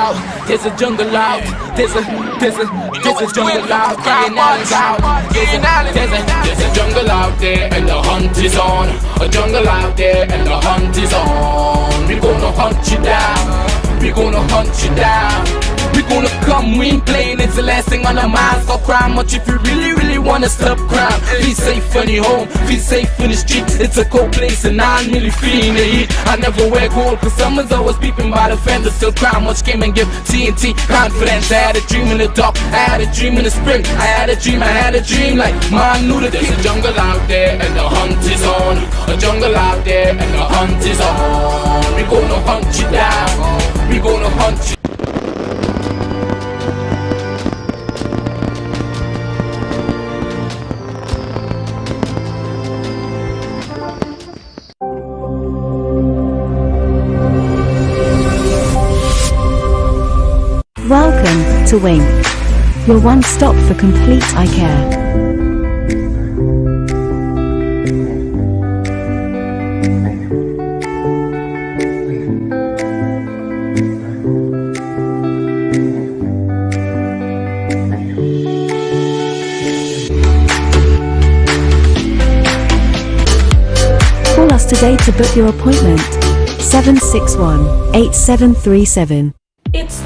out, there's a jungle out, there's a jungle out, there's a jungle out there and the hunt is on. A jungle out there and the hunt is on. We gonna hunt you down, we gonna hunt you down. We gonna come, we ain't playing, it's the last thing on our minds. Stop crime much if you really wanna stop crime. Be safe in your home, be safe in the streets. It's a cold place and I'm really feeling the heat. I never wear gold cause someone's always peeping by the fence. Still crime much came and give TNT confidence. I had a dream in the dark, I had a dream in the spring. I had a dream like man knew that there's a jungle out there and the hunt is on. A jungle out there and the hunt is on. We gonna hunt you down, we gonna hunt you. Welcome to Wing, your one stop for complete eye care. Call us today to book your appointment. 761-8737. It's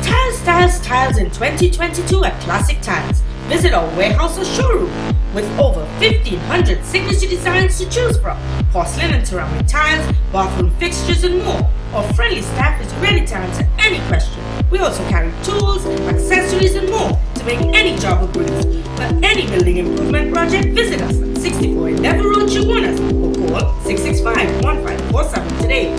Styles in 2022 at Classic Tiles. Visit our warehouse or showroom with over 1,500 signature designs to choose from. Porcelain and ceramic tiles, bathroom fixtures and more. Our friendly staff is ready to answer any question. We also carry tools, accessories and more to make any job a breeze. For any building improvement project, visit us at 64 Endeavour Road, Chaguanas or call 665-1547 today.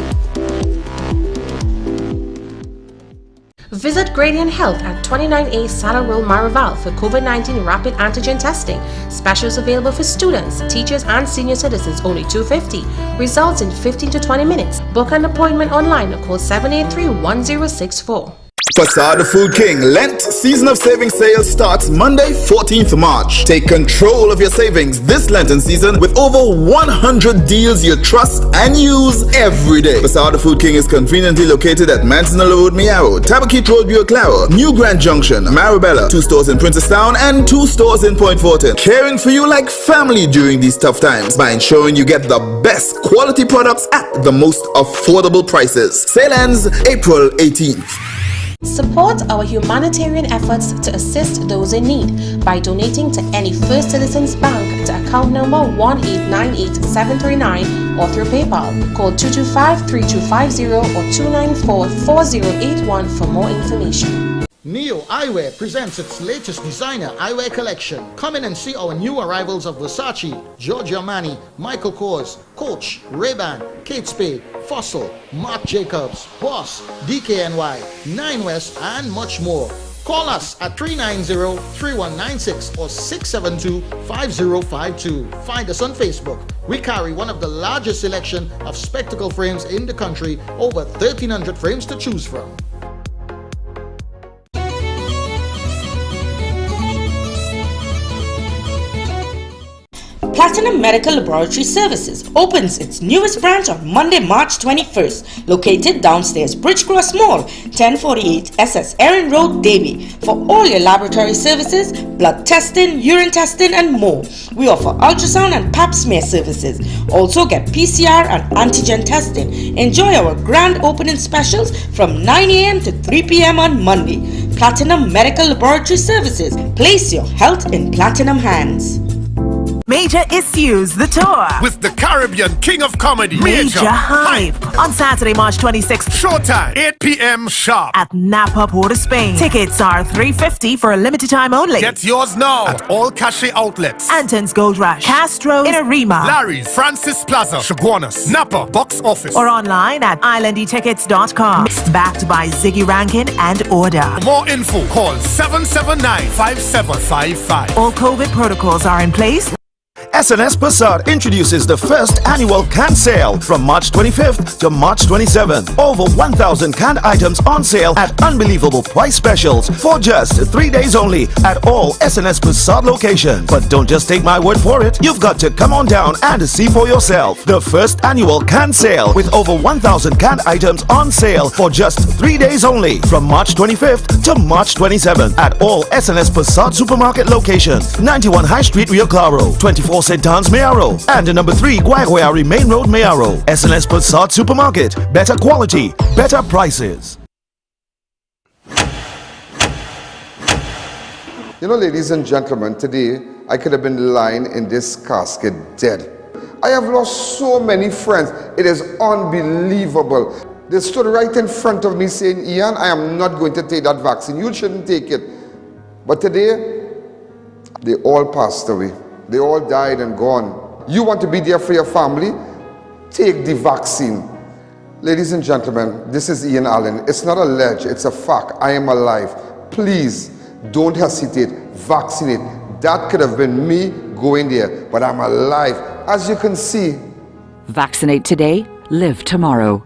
Visit Gradient Health at 29A Saddle Road, Marival for COVID-19 rapid antigen testing. Specials available for students, teachers and senior citizens, only $250. Results in 15 to 20 minutes. Book an appointment online or call 783-1064. Facade Food King Lent Season of Savings Sale starts Monday, 14th March. Take control of your savings this Lenten season with over 100 deals you trust and use every day. Facade Food King is conveniently located at Mantonal Road, Miaro, Tabakit Road, Bureau Claro, New Grand Junction, Marabella, 2 stores in Princestown and 2 stores in Point Fortin. Caring for you like family during these tough times by ensuring you get the best quality products at the most affordable prices. Sale ends April 18th. Support our humanitarian efforts to assist those in need by donating to any First Citizens Bank to account number 1898739 or through PayPal. Call 225-3250 or 294-4081 for more information. Neo Eyewear presents its latest designer eyewear collection. Come in and see our new arrivals of Versace, Giorgio Armani, Michael Kors, Coach, Ray-Ban, Kate Spade, Fossil, Marc Jacobs, Boss, DKNY, 9 West and much more. Call us at 390-3196 or 672-5052. Find us on Facebook. We carry one of the largest selection of spectacle frames in the country, over 1,300 frames to choose from. Platinum Medical Laboratory Services opens its newest branch on Monday, March 21st, located downstairs Bridgecross Mall, 1048 SS Erin Road, Davie. For all your laboratory services, blood testing, urine testing and more. We offer ultrasound and pap smear services. Also get PCR and antigen testing. Enjoy our grand opening specials from 9 a.m. to 3 p.m. on Monday. Platinum Medical Laboratory Services. Place your health in platinum hands. Major Issues, the tour. With the Caribbean King of Comedy, Major Hype. On Saturday, March 26th. Showtime, 8 p.m. sharp. At Napa, Port of Spain. Tickets are $350 for a limited time only. Get yours now at all cachet outlets. Anton's Gold Rush, Castro's, Inarima, Larry's, Francis Plaza, Chaguanas, Napa, Box Office. Or online at islandetickets.com. Backed by Ziggy Rankin and Order. For more info, call 779-5755. All COVID protocols are in place. SNS Passat introduces the first annual can sale from March 25th to March 27th. Over 1,000 canned items on sale at unbelievable price specials for just 3 days only at all SNS Passat locations. But don't just take my word for it. You've got to come on down and see for yourself. The first annual can sale with over 1,000 canned items on sale for just 3 days only from March 25th to March 27th at all SNS Passat supermarket locations. 91 High Street, Rio Claro, 24 St. Anne's, Mayaro, and number 3 Guayaguayari Main Road, Mayaro. SNS Passat Supermarket. Better quality, better prices. You know, ladies and gentlemen, today I could have been lying in this casket dead. I have lost so many friends. It is unbelievable. They stood right in front of me saying, "Ian, I am not going to take that vaccine. You shouldn't take it." But today, they all passed away. They all died and gone. You want to be there for your family? Take the vaccine. Ladies and gentlemen, this is I.A.N. It's not a ledge, it's a fact. I am alive. Please, don't hesitate. Vaccinate. That could have been me going there, but I'm alive. As you can see. Vaccinate today, live tomorrow.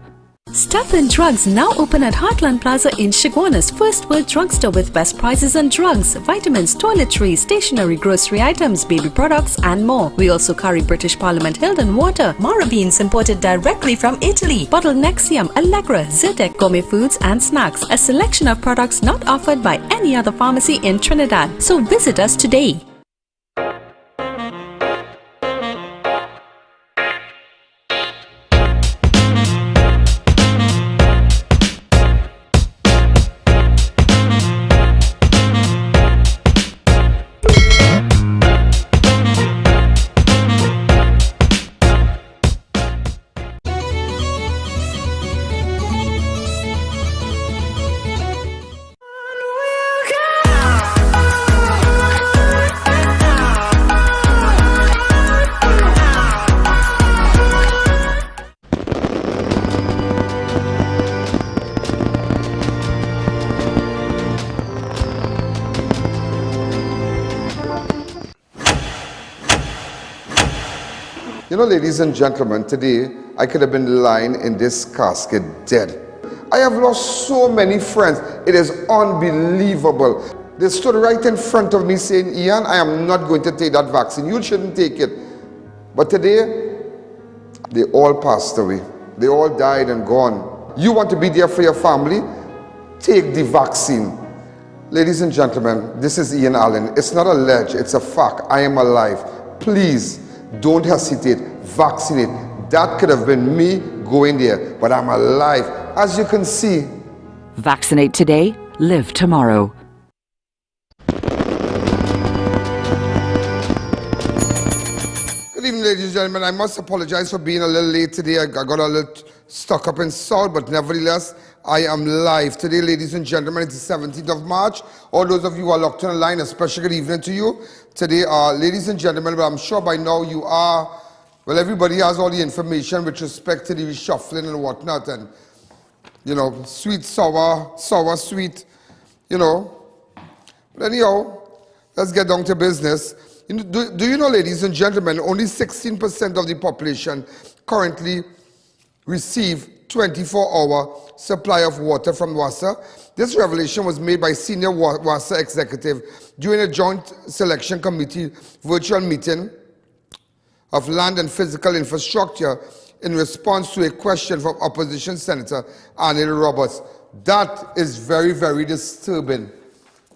Stuff and Drugs now open at Heartland Plaza in Chaguanas, first world drugstore with best prices on drugs, vitamins, toiletries, stationery, grocery items, baby products and more. We also carry British Parliament Hilton water, Mara beans imported directly from Italy, bottled Nexium, Allegra, Zyrtec, gourmet foods and snacks, a selection of products not offered by any other pharmacy in Trinidad. So visit us today. You know, ladies and gentlemen, today I could have been lying in this casket dead. I have lost so many friends. It is unbelievable. They stood right in front of me saying, "Ian, I am not going to take that vaccine. You shouldn't take it." But today, they all passed away. They all died and gone. You want to be there for your family? Take the vaccine. Ladies and gentlemen, this is I.A.N. It's not a ledge, it's a fact. I am alive. Please, don't hesitate. Vaccinate. That could have been me going there, but I'm alive. As you can see. Vaccinate today, live tomorrow. Good evening, ladies and gentlemen. I must apologize for being a little late today. I got a little stuck up in salt, but nevertheless, I am live. Today, ladies and gentlemen, it's the 17th of March. All those of you who are locked on the line, a special good evening to you. Today, ladies and gentlemen, but I'm sure by now you are, well, everybody has all the information with respect to the reshuffling and whatnot, and, you know, sweet, sour, sour, sweet, you know. But anyhow, let's get down to business. You know, do you know, ladies and gentlemen, only 16% of the population currently receive 24-hour supply of water from WASA. This revelation was made by senior WASA executive during a joint selection committee virtual meeting of land and physical infrastructure in response to a question from opposition Senator ANIL Roberts. That is very, very disturbing.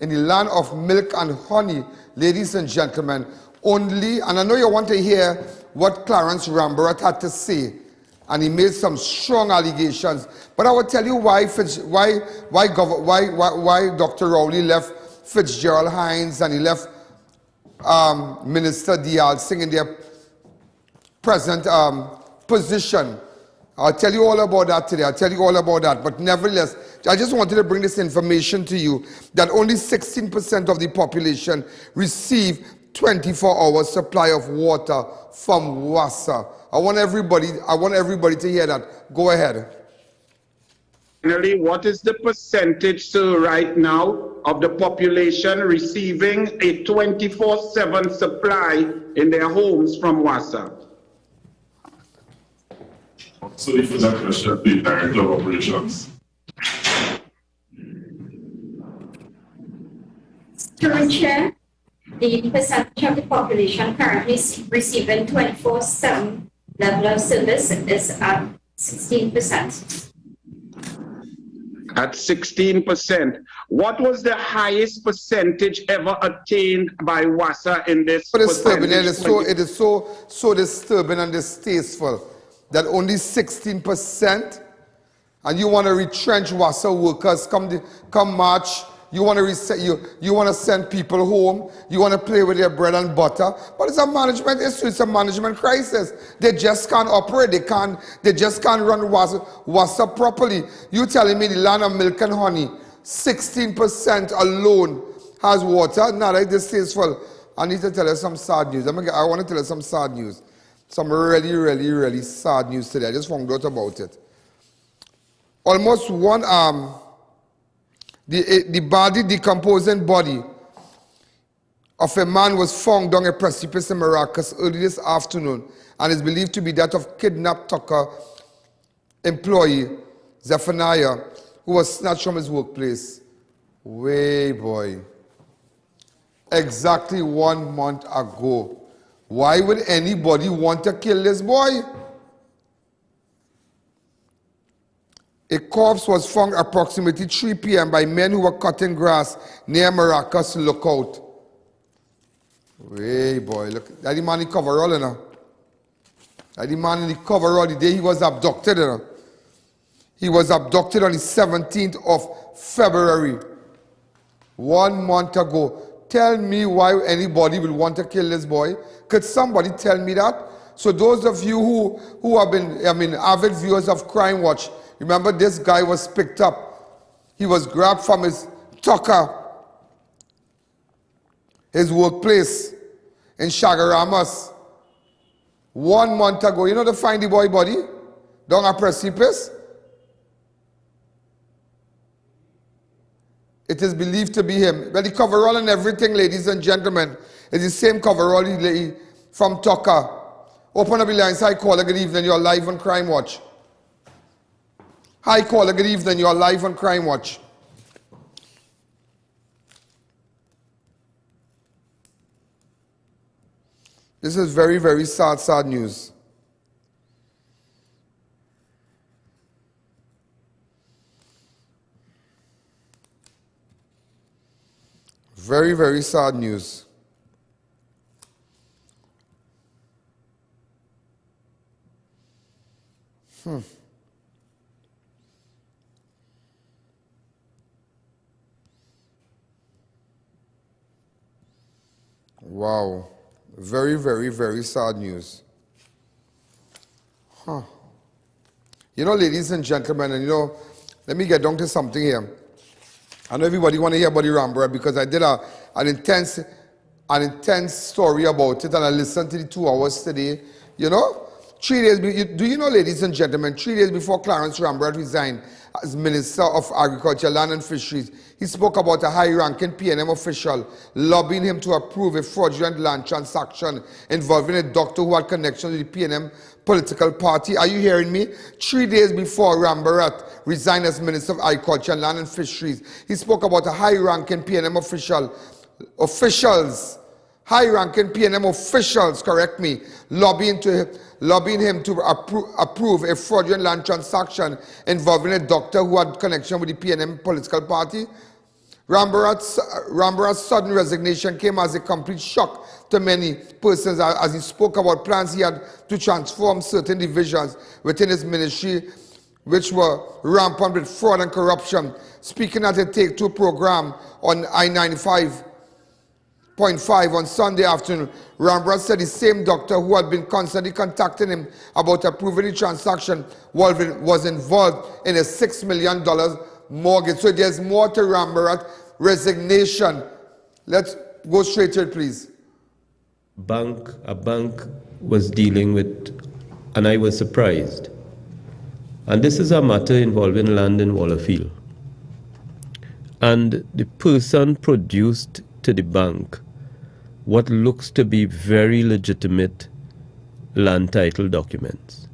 In the land of milk and honey, ladies and gentlemen, only, and I know you want to hear what Clarence RAMBHARAT had to say, and he made some strong allegations, but I will tell you why Dr. Rowley left Fitzgerald Hines and he left Minister Dial Singh in their present position. I'll tell you all about that today. I'll tell you all about that. But nevertheless, I just wanted to bring this information to you that only 16% of the population receive 24-hour supply of water from WASA. I want everybody to hear that. Go ahead. Finally, what is the percentage, sir, right now of the population receiving a 24/7 supply in their homes from WASA. So if you that question, the Director of Operations. Through Chair, the percentage of the population currently receiving 24/7 level of service is at 16%. At 16%. What was the highest percentage ever attained by WASA in this disturbing. percentage? It is so disturbing and distasteful that only 16%, and you want to retrench WASA workers come March. You want to send people home. You want to play with their bread and butter. But it's a management issue. It's a management crisis. They just can't operate. They just can't run WASA properly. You telling me the land of milk and honey, 16% alone has water? Nah, that's distasteful. I need to tell you some sad news. I want to tell you some sad news. Some really, really, really sad news today. I just found out about it. Almost the body decomposing body of a man was found down a precipice in Maracas early this afternoon and is believed to be that of kidnapped Tucker employee Zephaniah, who was snatched from his workplace. Way boy. Exactly 1 month ago. Why would anybody want to kill this boy? A corpse was found approximately 3 p.m. by men who were cutting grass near Maracas Lookout. Hey boy, look, that the man in coverall, you know. That the man in the coverall, the day he was abducted, you know. He was abducted on the 17th of February, 1 month ago. Tell me why anybody will want to kill this boy. Could somebody tell me that? So those of you who have been, avid viewers of Crime Watch, remember this guy was picked up. He was grabbed from his Tucker, his workplace in Chagaramas 1 month ago. You know to find the boy body down a precipice? It is believed to be him. But the coverall and everything, ladies and gentlemen, is the same coverall from Tucker. Open up the lines. Hi, caller. Good evening. You're live on Crime Watch. Hi, caller. Good evening. You're live on Crime Watch. This is very, very sad, sad news. Very, very sad news. Wow. Very, very, very sad news. You know, ladies and gentlemen, and let me get down to something here. I know everybody want to hear about the Rambharat because I did an intense story about it, and I listened to the 2 hours today. 3 days, do you know, ladies and gentlemen, 3 days before Clarence Rambharat resigned as Minister of Agriculture, Land and Fisheries, he spoke about a high-ranking PNM official lobbying him to approve a fraudulent land transaction involving a doctor who had connections with the PNM political party. Are you hearing me? 3 days before Rambharat resigned as Minister of Agriculture, Land and Fisheries, he spoke about a high-ranking PNM high-ranking PNM officials, correct me, lobbying him to approve a fraudulent land transaction involving a doctor who had connection with the PNM political party. Rambharat's sudden resignation came as a complete shock to many persons as he spoke about plans he had to transform certain divisions within his ministry which were rampant with fraud and corruption. Speaking at a Take Two program on I-95.5 on Sunday afternoon, Rambharat said the same doctor who had been constantly contacting him about approving the transaction was involved in a $6 million mortgage. So there's more to Rambharat resignation. Let's go straight to it, please. A bank was dealing with, and I was surprised. And this is a matter involving land in Wallerfield. And the person produced to the bank what looks to be very legitimate land title documents,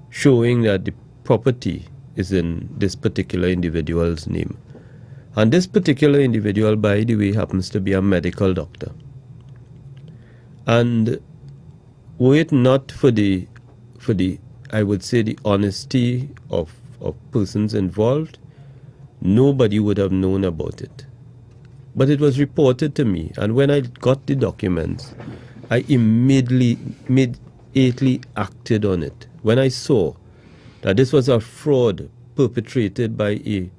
showing that the property is in this particular individual's name. And this particular individual, by the way, happens to be a medical doctor. And were it not for the I would say the honesty of persons involved, nobody would have known about it. But it was reported to me, and when I got the documents, I immediately acted on it. When I saw that this was a fraud perpetrated by a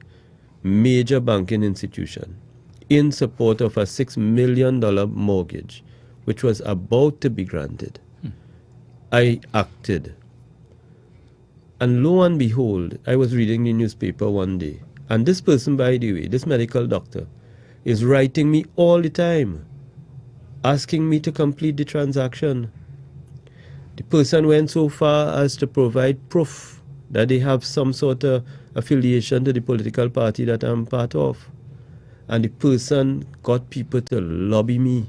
major banking institution in support of a $6 million mortgage, which was about to be granted, I acted. And lo and behold, I was reading the newspaper one day, and this person, by the way, this medical doctor, is writing me all the time, asking me to complete the transaction. The person went so far as to provide proof that they have some sort of affiliation to the political party that I'm part of. And the person got people to lobby me.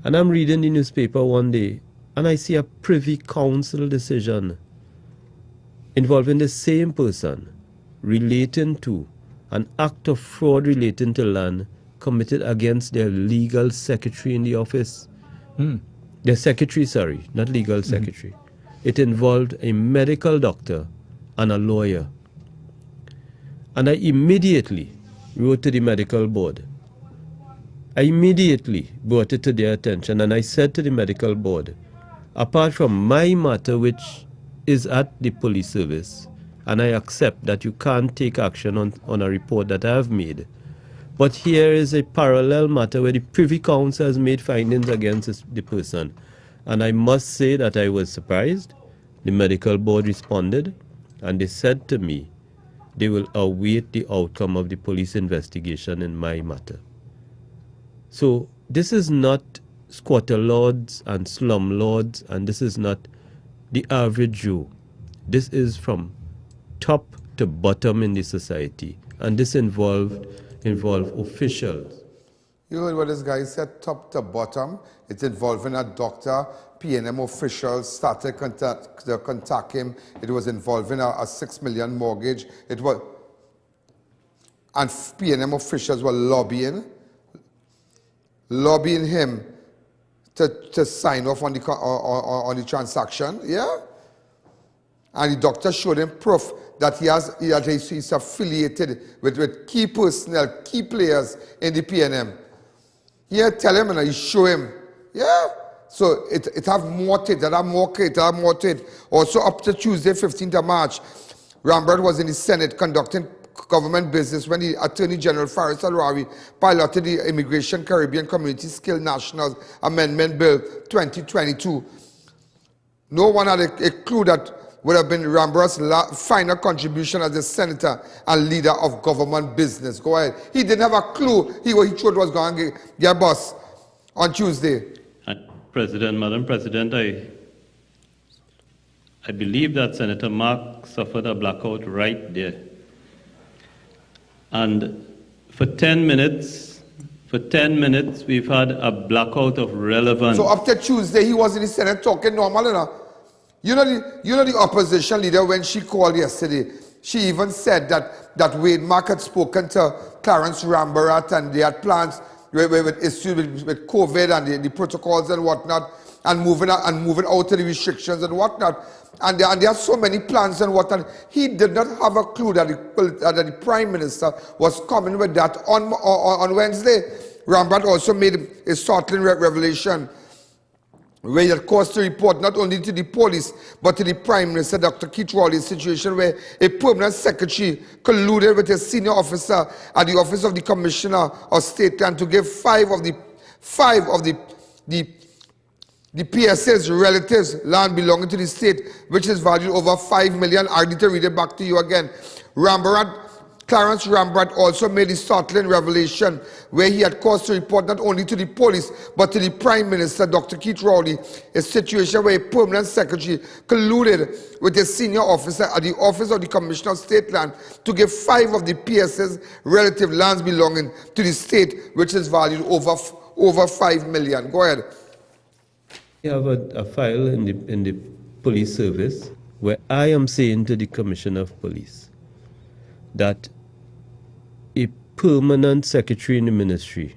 And I'm reading the newspaper one day, and I see a Privy Council decision involving the same person relating to an act of fraud relating to land committed against their legal secretary in the office. Their secretary, sorry, not legal secretary. It involved a medical doctor and a lawyer. And I immediately wrote to the medical board. I immediately brought it to their attention, and I said to the medical board, apart from my matter, which is at the police service, and I accept that you can't take action on a report that I have made, but here is a parallel matter where the Privy Council has made findings against the person. And I must say that I was surprised. The medical board responded, and they said to me they will await the outcome of the police investigation in my matter. So this is not squatter lords and slum lords, and this is not the average Joe. This is from top to bottom in the society, and this involve officials. You heard what this guy said, top to bottom. It's involving a doctor. P&M officials started to contact him. It was involving a $6 million mortgage. And P&M officials were lobbying him to sign off on the transaction. Yeah. And the doctor showed him proof that he's affiliated with key personnel, key players in the P&M. Yeah, tell him and you show him. Yeah. So it have more to it. Also up to Tuesday, 15th of March, RAMBHARAT was in the Senate conducting government business when the Attorney General Faris Al-Rawi piloted the Immigration Caribbean Community Skilled Nationals Amendment Bill 2022. No one had a clue that would have been RAMBHARAT's final contribution as a senator and leader of government business. Go ahead. He didn't have a clue he thought was going to get bus on Tuesday. Madam President, I believe that Senator Mark suffered a blackout right there. And for 10 minutes, we've had a blackout of relevance. So up to Tuesday, he was in the Senate talking normal enough. You know the opposition leader, when she called yesterday, she even said that Wade Mark had spoken to Clarence RAMBHARAT and they had plans with issues with COVID and the protocols and whatnot, and moving out of the restrictions and whatnot. And there are so many plans and whatnot. He did not have a clue that the Prime Minister was coming with that on Wednesday. RAMBHARAT also made a startling revelation where he had caused to report not only to the police but to the Prime Minister, Dr. Keith Rowley's situation where a permanent secretary colluded with a senior officer at the office of the Commissioner of State and to give five of the PSA's relatives land belonging to the state, which is valued over $5 million. I need to read it back to you again. RAMBHARAT Clarence RAMBHARAT also made the startling revelation where he had cause to report not only to the police but to the Prime Minister, Dr. Keith Rowley, a situation where a permanent secretary colluded with a senior officer at the Office of the Commissioner of State Land to give 5 of the PS's relative lands belonging to the state, which is valued over 5 million. Go ahead. We have a file in the police service where I am saying to the Commissioner of Police that a permanent secretary in the ministry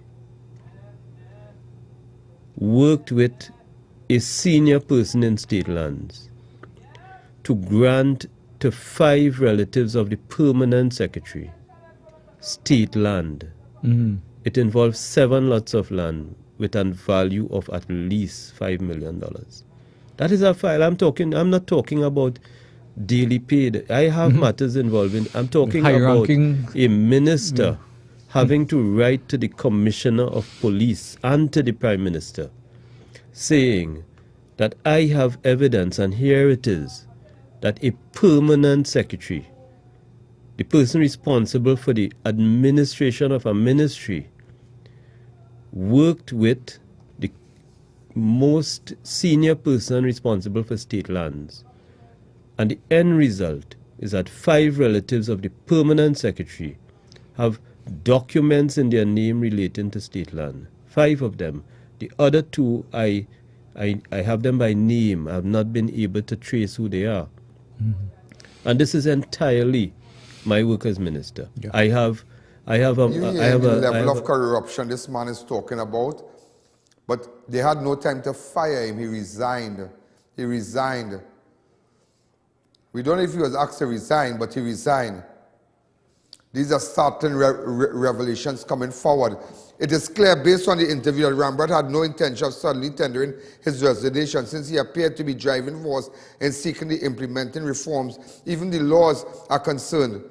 worked with a senior person in state lands to grant to 5 relatives of the permanent secretary state land. It involves 7 lots of land with a value of at least $5 million. That is a file I'm not talking about daily paid. I have matters involving. I'm talking about a minister having to write to the Commissioner of Police and to the Prime Minister saying that I have evidence, and here it is, that a permanent secretary, the person responsible for the administration of a ministry, worked with the most senior person responsible for state lands. And the end result is that 5 relatives of the permanent secretary have documents in their name relating to state land. 5 of them. The other 2, I have them by name. I have not been able to trace who they are. And this is entirely my work as minister. Yeah. I have a level of corruption this man is talking about, but they had no time to fire him. He resigned. We don't know if he was asked to resign, but he resigned. These are startling revelations coming forward. It is clear based on the interview that RAMBHARAT had no intention of suddenly tendering his resignation since he appeared to be driving force in seeking the implementing reforms, even when the laws are concerned,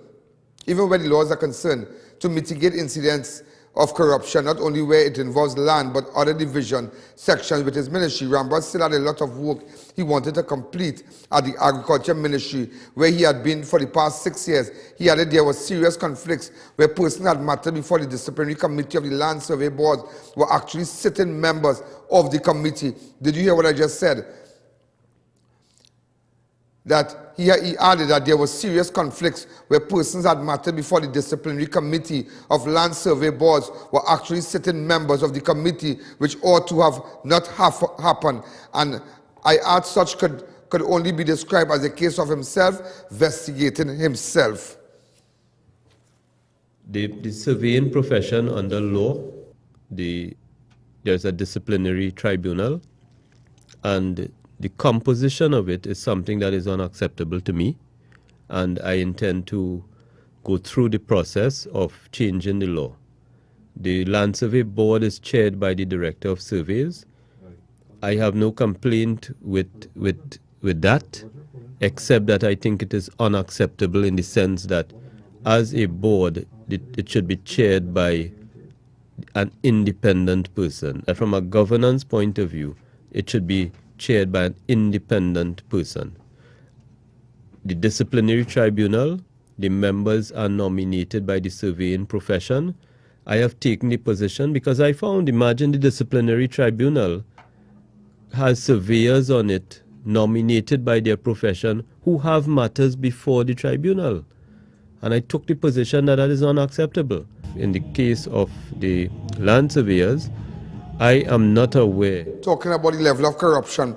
to mitigate incidents of corruption, not only where it involves land, but other division sections with his ministry. RAMBHARAT still had a lot of work he wanted to complete at the Agriculture Ministry, where he had been for the past 6 years. He added there were serious conflicts where persons had mattered before the disciplinary committee of the Land Survey Board were actually sitting members of the committee. Did you hear what I just said? That he added that there were serious conflicts where persons had mattered before the disciplinary committee of land survey boards were actually sitting members of the committee, which ought to have not happened. And I add such could only be described as a case of himself investigating himself. The surveying profession under law, there's a disciplinary tribunal, and the composition of it is something that is unacceptable to me, and I intend to go through the process of changing the law. The Land Survey Board is chaired by the Director of Surveys. I have no complaint with that, except that I think it is unacceptable in the sense that as a board, it should be chaired by an independent person. And from a governance point of view, it should be chaired by an independent person. The disciplinary tribunal, the members are nominated by the surveying profession. I have taken the position because I found, imagine the disciplinary tribunal has surveyors on it nominated by their profession who have matters before the tribunal. And I took the position that that is unacceptable. In the case of the land surveyors, I am not aware. Talking about the level of corruption,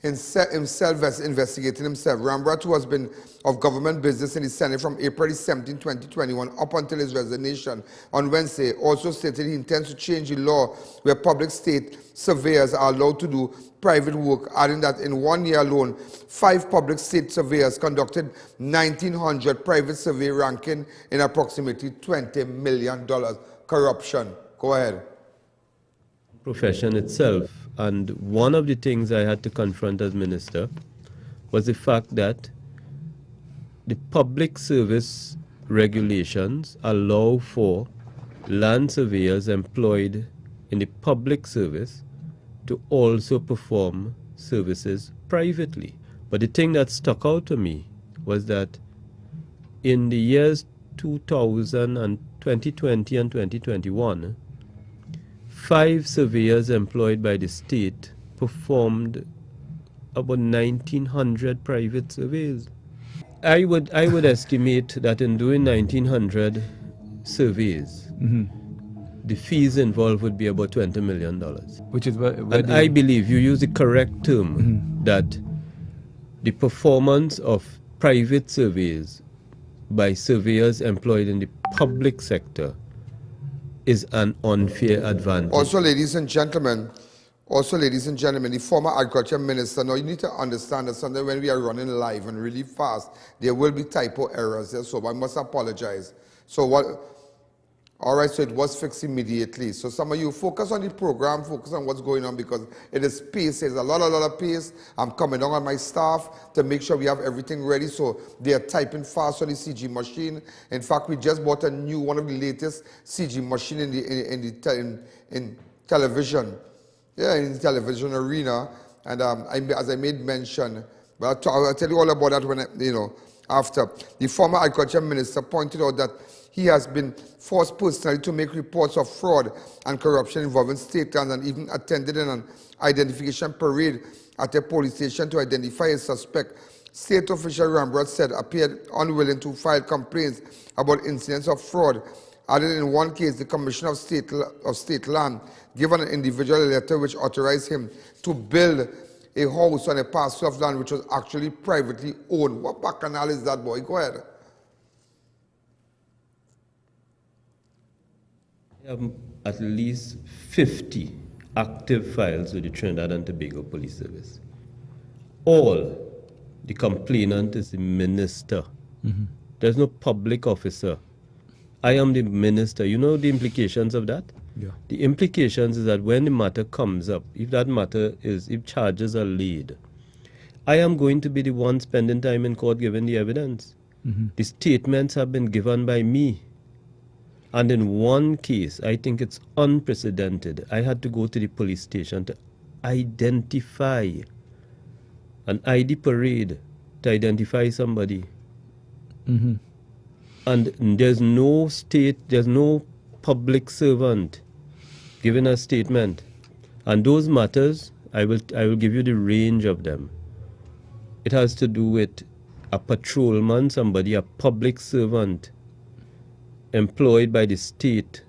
himself investigating himself. RAMBHARAT, who has been of government business in the Senate from April 17, 2021 up until his resignation on Wednesday, also stated he intends to change the law where public state surveyors are allowed to do private work, adding that in 1 year alone, 5 public state surveyors conducted 1,900 private survey ranking in approximately $20 million. Corruption. Go ahead. Profession itself, and one of the things I had to confront as minister was the fact that the public service regulations allow for land surveyors employed in the public service to also perform services privately. But the thing that stuck out to me was that in the years 2020 and 2021, 5 surveyors employed by the state performed about 1,900 private surveys. I would estimate that in doing 1,900 surveys, the fees involved would be about $20 million. Which is where and I believe you use the correct term that the performance of private surveys by surveyors employed in the public sector is an unfair advantage. Also, ladies and gentlemen, the former agriculture minister, now you need to understand that sometimes when we are running live and really fast, there will be typo errors there, so I must apologize. So all right, so it was fixed immediately. So some of you focus on the program, focus on what's going on because it is pace, there's a lot of pace. I'm coming down on my staff to make sure we have everything ready, so they are typing fast on the CG machine. In fact, we just bought a new, one of the latest CG machine in television. Yeah, in the television arena, and as I made mention, but I'll tell you all about that when after. The former agriculture minister pointed out that he has been forced personally to make reports of fraud and corruption involving state lands and even attended an identification parade at a police station to identify a suspect. State official RAMBHARAT said appeared unwilling to file complaints about incidents of fraud. Added in one case, the Commissioner of State Land given an individual a letter which authorized him to build a house on a parcel of land which was actually privately owned. What bacchanal is that, boy? Go ahead. We have at least 50 active files with the Trinidad and Tobago Police Service. All the complainant is the minister. There's no public officer. I am the minister. You know the implications of that? Yeah. The implications is that when the matter comes up, if charges are laid, I am going to be the one spending time in court giving the evidence. The statements have been given by me. And in one case, I think it's unprecedented, I had to go to the police station to identify an ID parade to identify somebody. And there's no public servant giving a statement. And those matters, I will give you the range of them. It has to do with a patrolman, a public servant employed by the state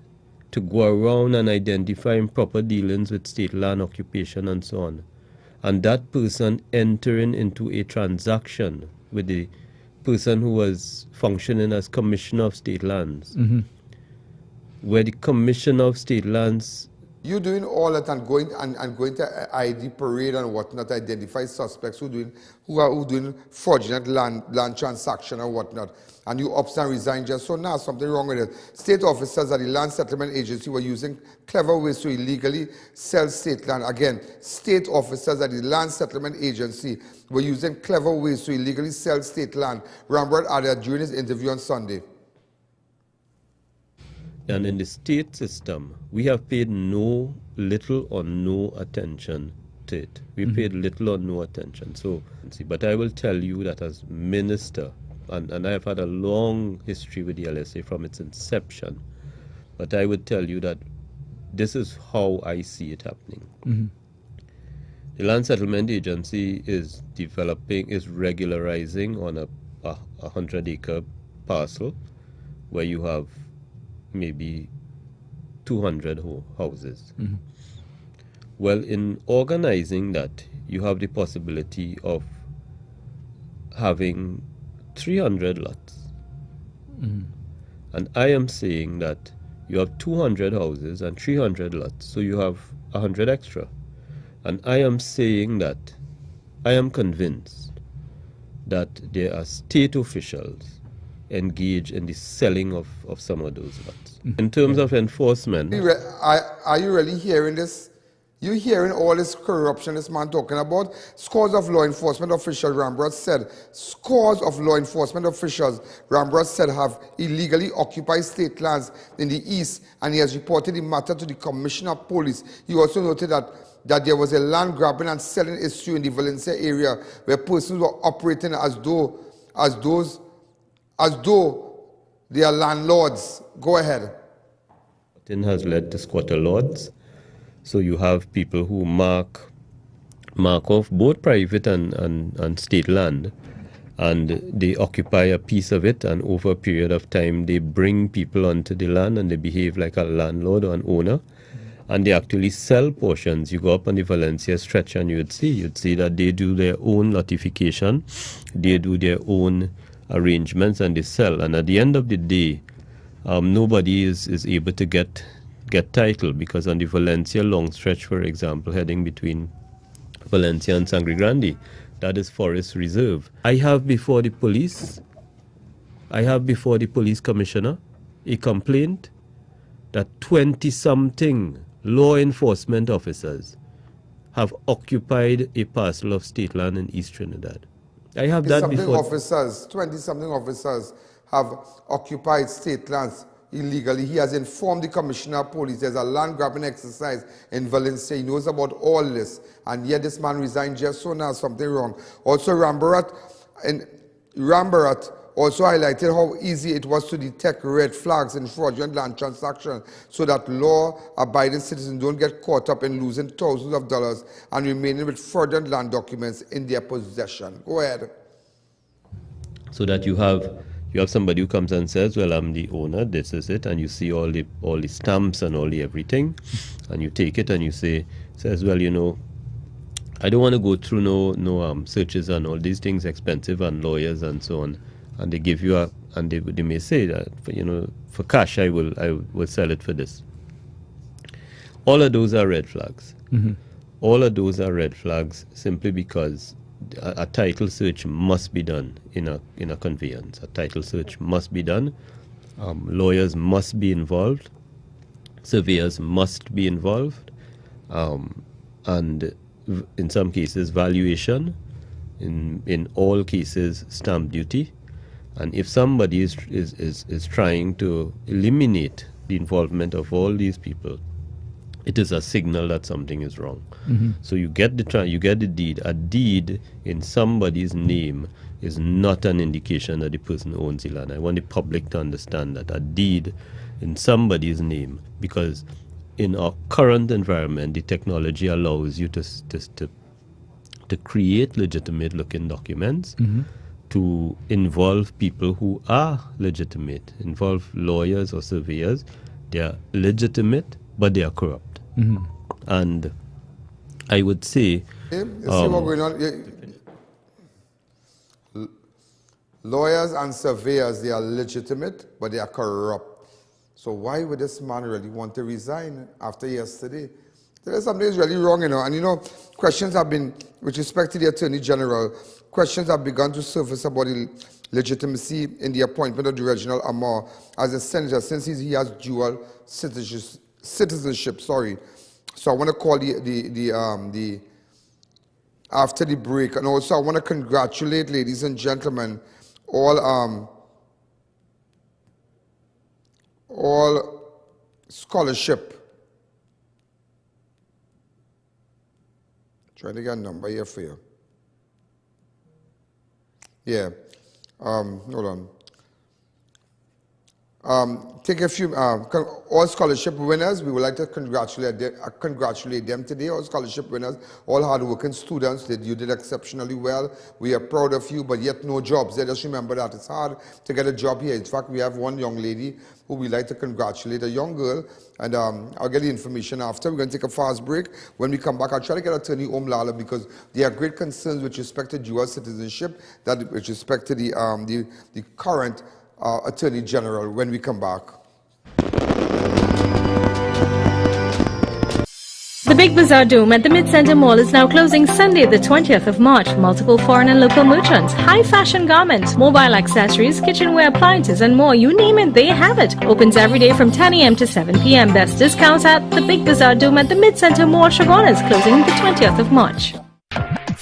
to go around and identify improper dealings with state land occupation and so on. And that person entering into a transaction with the person who was functioning as Commissioner of State Lands, where the Commissioner of State Lands... You doing all that and going to ID parade and whatnot, identify suspects who are doing fraudulent land transaction or whatnot, and you ups and resign just so now something wrong with it. State officers at the Land Settlement Agency were using clever ways to illegally sell state land. Again, state officers at the Land Settlement Agency were using clever ways to illegally sell state land. RAMBHARAT added during his interview on Sunday. And in the state system, we have paid little or no attention to it. We paid little or no attention. So, but I will tell you that as minister, and I have had a long history with the LSA from its inception, but I would tell you that this is how I see it happening. The Land Settlement Agency is regularizing on a 100-acre parcel where you have maybe 200 houses. Well, in organizing that, you have the possibility of having 300 lots. And I am saying that you have 200 houses and 300 lots, so you have 100 extra. And I am saying that I am convinced that there are state officials engaged in the selling of some of those lots. In terms of enforcement... Are you really hearing this? You hearing all this corruption this man talking about? Scores of law enforcement officials, RAMBHARAT said, have illegally occupied state lands in the east, and he has reported the matter to the Commissioner of Police. He also noted that there was a land grabbing and selling issue in the Valencia area where persons were operating as though They are landlords. Go ahead. It has led to squatter lords. So you have people who mark off both private and state land, and they occupy a piece of it, and over a period of time they bring people onto the land and they behave like a landlord or an owner, and they actually sell portions. You go up on the Valencia stretch and you'd see that they do their own notification, they do their own arrangements, and they sell. And at the end of the day, nobody is able to get title, because on the Valencia long stretch, for example, heading between Valencia and Sangre Grande, that is forest reserve. I have before the police commissioner a complaint that 20-something law enforcement officers have occupied a parcel of state land in East Trinidad. I have that before. 20-something officers have occupied state lands illegally. He has informed the commissioner of police there's a land grabbing exercise in Valencia. He knows about all this, and yet this man resigned just so now. Something wrong. Also, RAMBHARAT also highlighted how easy it was to detect red flags in fraudulent land transactions, so that law-abiding citizens don't get caught up in losing thousands of dollars and remaining with fraudulent land documents in their possession. Go ahead. So that you have somebody who comes and says, well, I'm the owner, this is it, and you see all the stamps and all the everything, and you take it and you says, well, you know, I don't want to go through no searches and all these things, expensive, and lawyers and so on, and they give you they may say that, for cash I will sell it for this. All of those are red flags. Mm-hmm. All of those are red flags simply because a title search must be done in a conveyance. A title search must be done. Lawyers must be involved. Surveyors must be involved. And in some cases, valuation. In all cases, stamp duty. And if somebody is trying to eliminate the involvement of all these people, it is a signal that something is wrong. Mm-hmm. So you get the deed. A deed in somebody's name is not an indication that the person owns the land. I want the public to understand that. A deed in somebody's name, because in our current environment, the technology allows you to create legitimate looking documents, mm-hmm. to involve people who are legitimate, involve lawyers or surveyors. They are legitimate, but they are corrupt. Mm-hmm. And I would say, you see what's going on? Lawyers and surveyors, they are legitimate, but they are corrupt. So why would this man really want to resign after yesterday? There's something is really wrong, And questions have been, with respect to the Attorney General, questions have begun to surface about the legitimacy in the appointment of the Reginald Amor as a senator, since he has dual citizenship. So I want to call the after the break, and also I want to congratulate, ladies and gentlemen, all scholarship. Trying to get a number here for you. Yeah. Hold on. Take a few, all scholarship winners, we would like to congratulate them today. All scholarship winners, all hard-working students, you did exceptionally well. We are proud of you, but yet no jobs. Just remember that it's hard to get a job here. In fact, we have one young lady who we'd like to congratulate, a young girl, and I'll get the information after. We're going to take a fast break. When we come back, I'll try to get Attorney Omlala, because there are great concerns with respect to dual citizenship, that with respect to the current Attorney General when we come back. The Big Bazaar Dome at the Mid-Center Mall is now closing Sunday, the 20th of March. Multiple foreign and local merchants, high-fashion garments, mobile accessories, kitchenware, appliances, and more. You name it, they have it. Opens every day from 10 a.m. to 7 p.m. Best discounts at the Big Bazaar Dome at the Mid-Center Mall, Chaguanas, closing the 20th of March.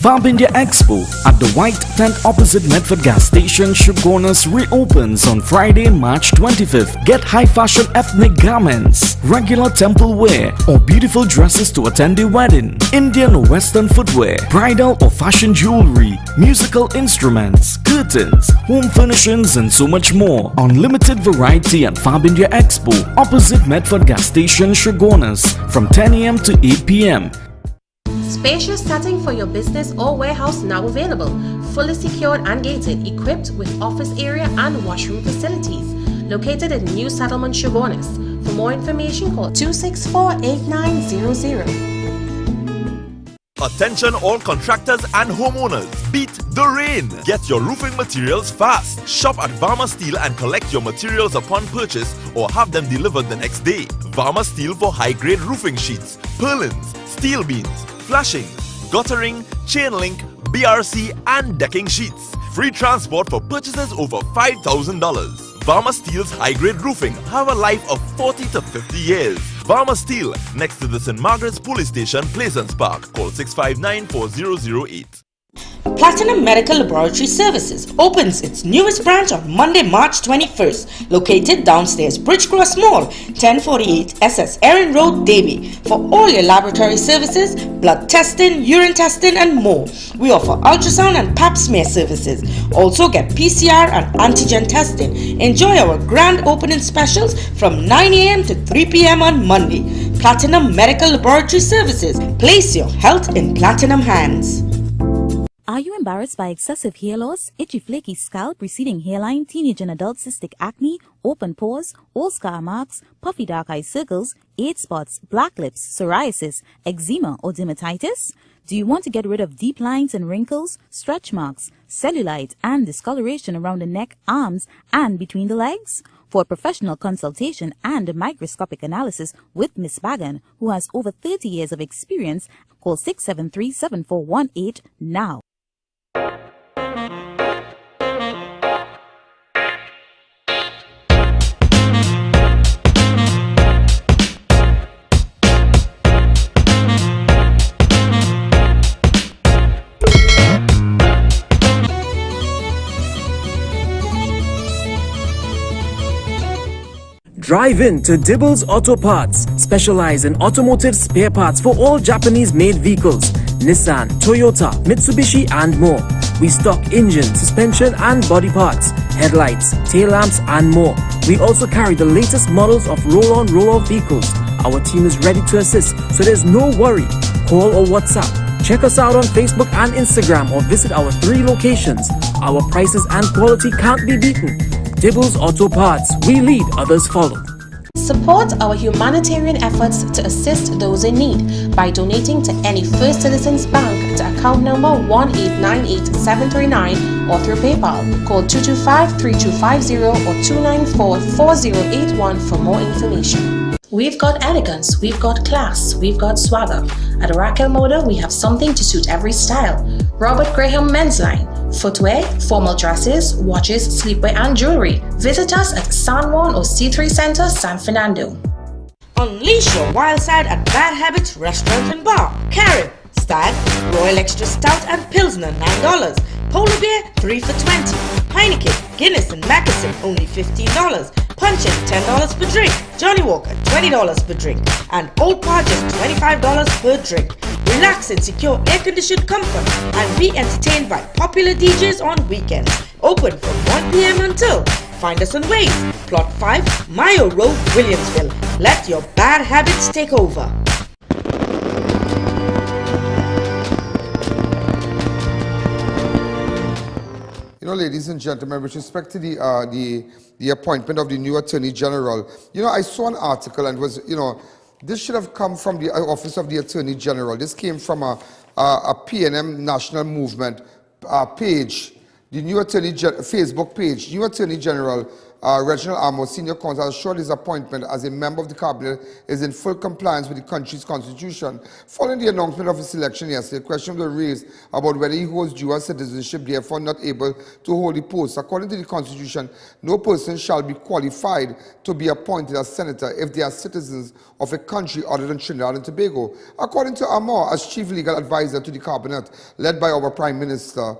Fab India Expo at the White Tent opposite Medford Gas Station, Shoguners reopens on Friday, March 25th. Get high fashion ethnic garments, regular temple wear, or beautiful dresses to attend a wedding, Indian or Western footwear, bridal or fashion jewelry, musical instruments, curtains, home furnishings, and so much more. Unlimited variety at Fab India Expo opposite Medford Gas Station, Shoguners from 10 a.m. to 8 p.m. Spacious setting for your business or warehouse now available. Fully secured and gated, equipped with office area and washroom facilities. Located in New Settlement, Shoguners. For more information, call 264-8900. Attention all contractors and homeowners. Beat the rain. Get your roofing materials fast. Shop at Varma Steel and collect your materials upon purchase or have them delivered the next day. Varma Steel for high-grade roofing sheets, purlins, steel beams, flashing, guttering, chain link, BRC and decking sheets. Free transport for purchases over $5,000. Varma Steel's high-grade roofing have a life of 40 to 50 years. Varma Steel, next to the St. Margaret's Police Station, Plaisance Park. Call 659-4008. Platinum Medical Laboratory Services opens its newest branch on Monday, March 21st, located downstairs Bridgecross Mall, 1048 SS A.N. Road, Davie. For all your laboratory services, blood testing, urine testing, and more. We offer ultrasound and pap smear services. Also get PCR and antigen testing. Enjoy our grand opening specials from 9 a.m. to 3 p.m. on Monday. Platinum Medical Laboratory Services. Place your health in platinum hands. Are you embarrassed by excessive hair loss, itchy flaky scalp, receding hairline, teenage and adult cystic acne, open pores, old scar marks, puffy dark eye circles, age spots, black lips, psoriasis, eczema or dermatitis? Do you want to get rid of deep lines and wrinkles, stretch marks, cellulite and discoloration around the neck, arms and between the legs? For a professional consultation and a microscopic analysis with Miss Bagan, who has over 30 years of experience, call 673-7418 now. Drive in to Dibbles Auto Parts, specialize in automotive spare parts for all Japanese-made vehicles, Nissan, Toyota, Mitsubishi and more. We stock engine, suspension and body parts, headlights, tail lamps and more. We also carry the latest models of roll-on, roll-off vehicles. Our team is ready to assist, so there's no worry. Call or WhatsApp. Check us out on Facebook and Instagram or visit our 3 locations. Our prices and quality can't be beaten. Dibbles Auto Parts. We lead, others follow. Support our humanitarian efforts to assist those in need by donating to any First Citizens Bank to account number 1898739 or through PayPal. Call 225-3250 or 294-4081 for more information. We've got elegance, we've got class, we've got swagger. At Raquel Moda, we have something to suit every style. Robert Graham Men's Line. Footwear, formal dresses, watches, sleepwear and jewelry. Visit us at San Juan or C3 Center, San Fernando. Unleash your wild side at Bad Habits Restaurant and Bar. Carib, Stag, Royal Extra Stout and Pilsner $9. Polar Beer 3 for $20. Heineken, Guinness and Mackerson only $15. Punch-In $10 per drink. Johnny Walker $20 per drink. And Old Par just $25 per drink. Relax in secure air-conditioned comfort and be entertained by popular DJs on weekends. Open from 1 p.m. until. Find us on Waze, Plot 5, Mayo Road, Williamsville. Let your bad habits take over. You know, ladies and gentlemen, with respect to the appointment of the new Attorney General, you know, I saw an article and was, you know, this should have come from the Office of the Attorney General. This came from a PNM National Movement page, the new Attorney Facebook page. New Attorney General Reginald Amo, Senior Counsel, assured his appointment as a member of the cabinet is in full compliance with the country's constitution. Following the announcement of his election yesterday, questions were raised about whether he holds dual citizenship, therefore not able to hold the post. According to the constitution, no person shall be qualified to be appointed as senator if they are citizens of a country other than Trinidad and Tobago. According to Amo, as chief legal advisor to the cabinet, led by our Prime Minister,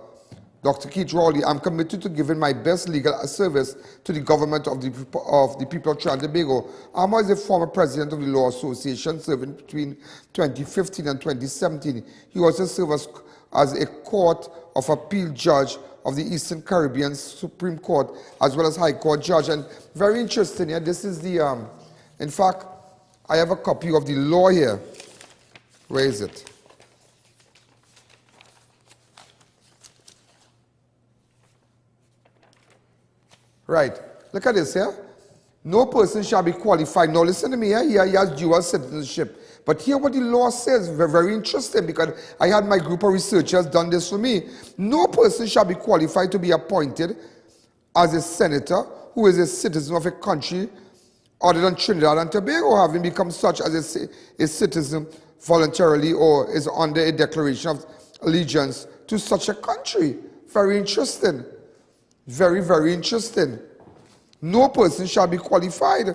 Dr. Keith Rowley, I'm committed to giving my best legal service to the government of the people of Trinidad and Tobago. Amo is a former president of the Law Association, serving between 2015 and 2017. He also served as a Court of Appeal judge of the Eastern Caribbean Supreme Court, as well as High Court judge. And very interesting, yeah, this is the, in fact, I have a copy of the law here. Where is it? Right. Look at this here. No person shall be qualified. Now listen to me here. He has dual citizenship. But here what the law says, very, very interesting, because I had my group of researchers done this for me. No person shall be qualified to be appointed as a senator who is a citizen of a country other than Trinidad and Tobago, having become such as a citizen voluntarily or is under a declaration of allegiance to such a country. Very interesting. Very, very interesting. No person shall be qualified.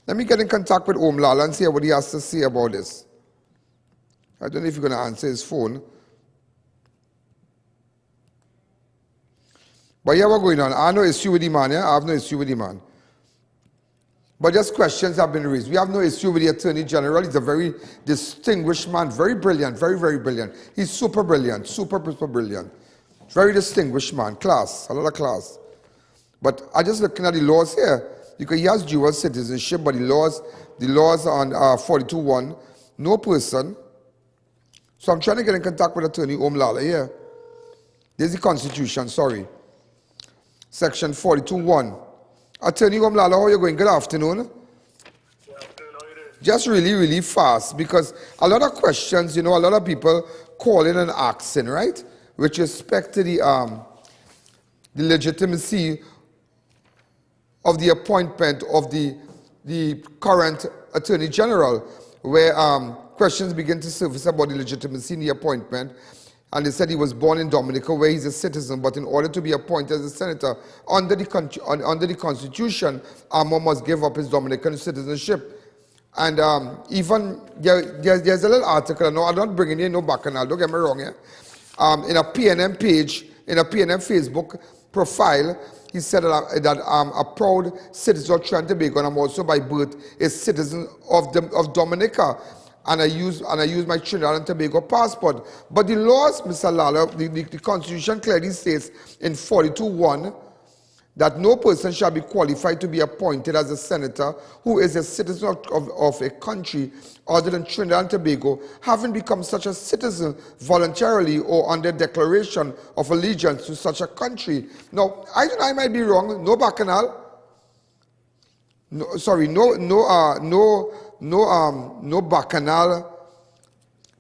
Let me get in contact with Omlala and see what he has to say about this. I don't know if you're going to answer his phone. But yeah, what's going on? I have no issue with the man, yeah? I have no issue with the man. But just questions have been raised. We have no issue with the Attorney General. He's a very distinguished man, very brilliant, very, very brilliant. He's super brilliant, super brilliant. Very distinguished man, class, a lot of class. But I just looking at the laws here, because he has dual citizenship, but the laws on 42.1, no person. So I'm trying to get in contact with Attorney Omlala here. There's the Constitution, sorry. Section 42.1. Attorney Omlala, how are you going? Good afternoon. Just really, really fast, because a lot of questions, you know, a lot of people calling and asking, right? With respect to the legitimacy of the appointment of the current Attorney General, where questions begin to surface about the legitimacy in the appointment. And they said he was born in Dominica, where he's a citizen, but in order to be appointed as a senator under the Constitution, Amo must give up his Dominican citizenship. And even there's a little article. No, I'm not bringing in no bacchanal. Don't get me wrong here. In a PNM page, in a PNM Facebook profile, he said that I'm a proud citizen of Trinidad and Tobago, and I'm also by birth a citizen of Dominica, and I use my Trinidad and Tobago passport. But the laws, Mr. Lala, the Constitution clearly states in 42.1 that no person shall be qualified to be appointed as a senator who is a citizen of a country other than Trinidad and Tobago, having become such a citizen voluntarily or under declaration of allegiance to such a country. Now, I might be wrong. No bacchanal. No, sorry, no bacchanal.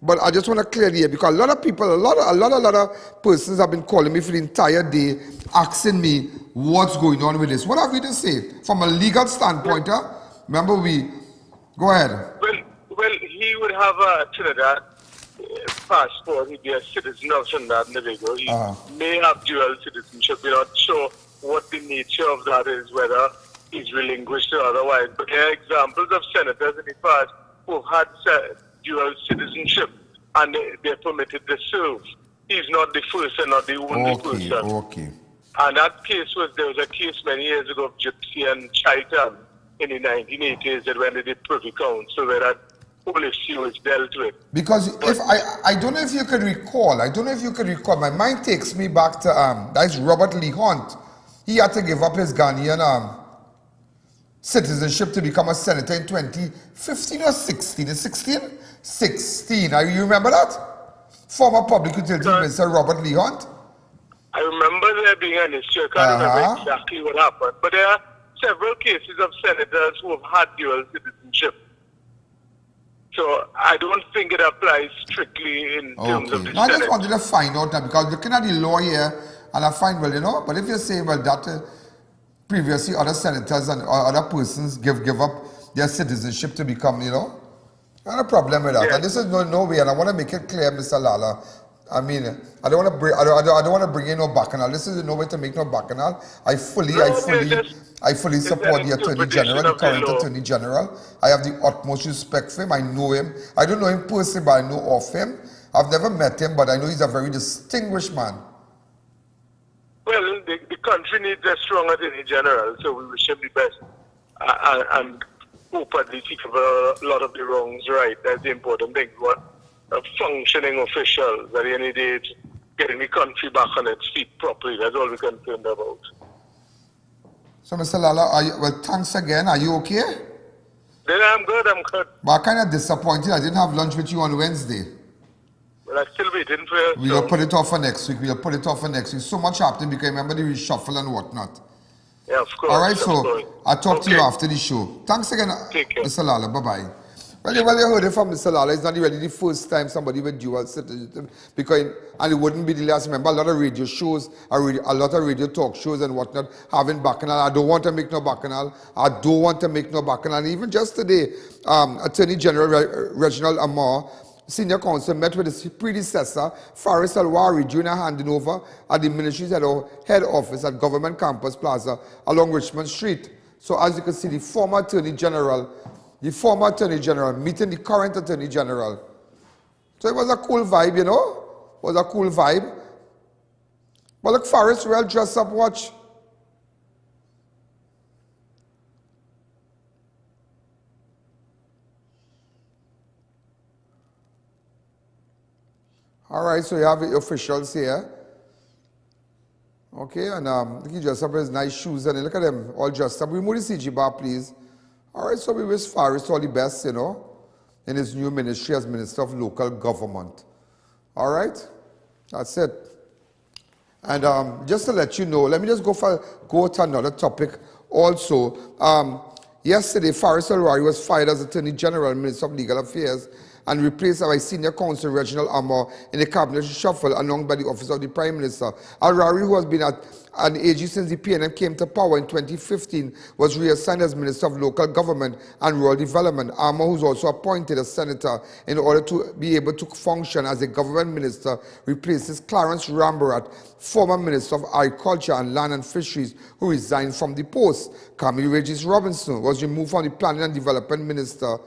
But I just want to clear the air, because a lot of people, a lot of persons have been calling me for the entire day, asking me what's going on with this. What have we to say from a legal standpoint? Remember, go ahead. Well, he would have a Trinidad passport. He'd be a citizen of Trinidad and Tobago. He may have dual citizenship. We're not sure what the nature of that is, whether he's relinquished or otherwise. But there are examples of senators in the past who've had dual citizenship and they're permitted to serve. He's not the first and not the only person. Okay. And that case there was a case many years ago of Gypsy and Chaitan in the 1980s that when they did Privy Council, where that whole issue was dealt with. Because I don't know if you can recall, my mind takes me back to, that's Robert Lee Hunt. He had to give up his Ghanaian citizenship to become a senator in 2015 or 16. 16. You remember that? Former Public Utilities Minister Robert Lee Hunt. I remember there being an issue. I can't remember exactly what happened. But there are several cases of senators who have had dual citizenship. So I don't think it applies strictly in terms of the I just wanted to find out that, because looking at the law here, and I find, well, you know, but if you say, well, that previously other senators and other persons give up their citizenship to become, you know. I have a problem with that. Yeah. And this is no way, and I want to make it clear, Mr. Lala. I mean, I don't want to bring in no bacchanal. This is no way to make no bacchanal. I fully support the Attorney General, the current Attorney General. I have the utmost respect for him. I know him. I don't know him personally, but I know of him. I've never met him, but I know he's a very distinguished man. Well, the country needs a strong Attorney General, so we wish him the best. And hopefully he cover a lot of the wrongs right. That's the important thing. We want a functioning official at the end of the day, getting the country back on its feet properly. That's all we're concerned about. So, Mr. Lala, well, thanks again. Are you okay? Then I'm good. But I'm kind of disappointed I didn't have lunch with you on Wednesday. Well, I'm still waiting for you. We'll put it off for next week. So much happened because remember the reshuffle and whatnot. Yeah, of course. All right, so I'll talk to you after the show. Thanks again, Mr. Lala. Bye-bye. Well, you heard it from Mr. Lala. It's not really the first time somebody with dual citizenship, and it wouldn't be the last. Remember, a lot of radio shows, a lot of radio talk shows and whatnot, having bacchanal. I don't want to make no bacchanal. And even just today, Attorney General Reginald Amar, Senior Counsel, met with his predecessor, Faris Alwari, during a handing over at the ministry's head office at Government Campus Plaza along Richmond Street. So as you can see, the former Attorney General meeting the current Attorney General. So it was a cool vibe, you know? It was a cool vibe. But look, Faris, well dressed up, watch. All right, so you have the officials here. Okay, and look, he dressed up with his nice shoes and look at them all dressed up. Remove the CG bar, please. All right, so we wish Faris all the best, you know, in his new ministry as Minister of Local Government. All right, that's it. And just to let you know, let me just go to another topic also. Yesterday, Faris Alwari was fired as Attorney General and Minister of Legal Affairs and replaced by Senior Counsel Reginald Amar in the cabinet shuffle along by the office of the Prime Minister. Alwari, who has been at an AG since the PNM came to power in 2015, was reassigned as Minister of Local Government and Rural Development. Amar, who's also appointed as Senator in order to be able to function as a government minister, replaces Clarence RAMBHARAT, former Minister of Agriculture and Land and Fisheries, who resigned from the post. Camille Regis Robinson was removed from the Planning and Development Minister